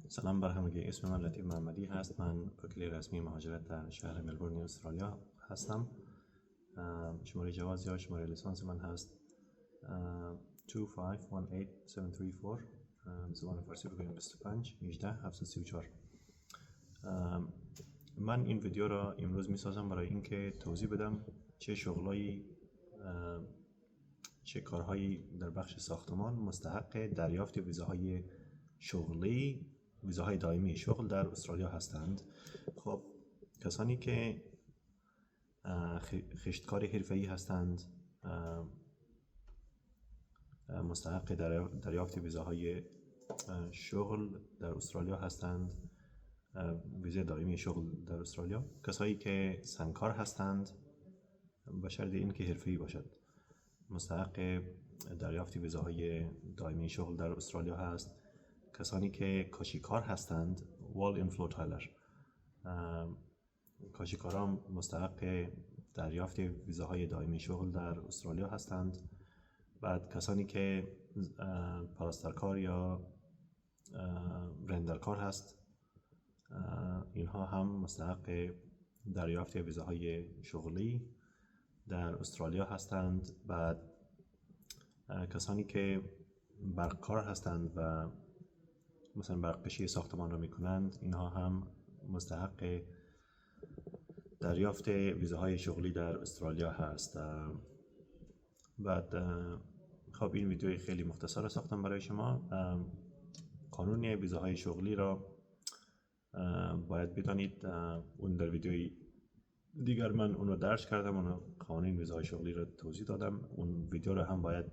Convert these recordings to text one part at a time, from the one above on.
سلام بر همگی. اسم من لطیف محمدی هست. من وکیل رسمی مهاجرت در شهر ملبورن استرالیا هستم. شماره جواز یا شماره لیسانس من هست 2518734. زبان فارسی بگویم 25 18 734. من این ویدیو را امروز می سازم برای اینکه توضیح بدم چه شغلایی چه کارهایی در بخش ساختمان مستحق دریافت ویزاهای شغلی، ویزاهای دائمی شغل در استرالیا هستند. خب کسانی که خشتکار حرفه‌ای هستند مستحق دریافت ویزاهای شغل در استرالیا هستند، ویزای دائمی شغل در استرالیا. کسایی که سنگکار هستند به شرط اینکه حرفه‌ای باشد مستحق دریافت ویزاهای دائمی شغل در استرالیا هست. کسانی که کاشیکار هستند، وال این فلو تایلر، کاشیکاران مستحق دریافت ویزاهای دائمی شغل در استرالیا هستند. بعد کسانی که پلاسترکار یا رندرکار هست، اینها هم مستحق دریافت ویزاهای شغلی در استرالیا هستند. بعد کسانی که برقکار هستند و مثلا برقکشی ساختمان را میکنند، اینها هم مستحق دریافت ویزاهای شغلی در استرالیا هست. بعد خب این ویدیوی خیلی مختصر را ساختم برای شما. قانون ویزاهای شغلی را باید بدانید. اون در ویدیوی دیگر من اون رو درس کردم، اون قوانین ویزاهای شغلی را توضیح دادم. اون ویدیو رو هم باید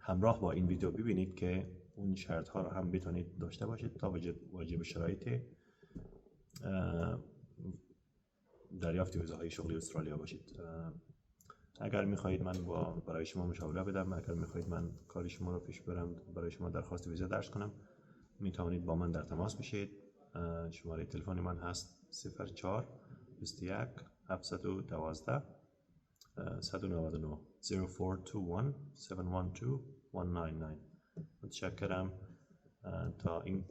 همراه با این ویدیو ببینید که اون شرط ها رو هم بتونید داشته باشید تا واجب شرایط دریافت ویزاهای شغلی استرالیا باشید. اگر میخواهید من برای شما مشاوره بدم، اگر میخواهید من کار شما رو پیش برم، برای شما درخواست ویزا درس کنم، میتوانید با من در تماس بشید. شماره تلفن من هست 04 21 712 199 0421 712 199. متشکرم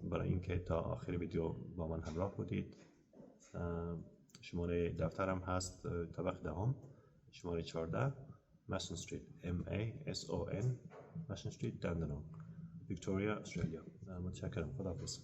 برای اینکه تا آخر ویدیو با من همراه بودید. شماره دفترم هست طبق دهم، شماره 14 ماسون استریت MASON ماسون استریت دندنونگ، ویکتوریا، استرالیا. متشکرم. خداحافظ.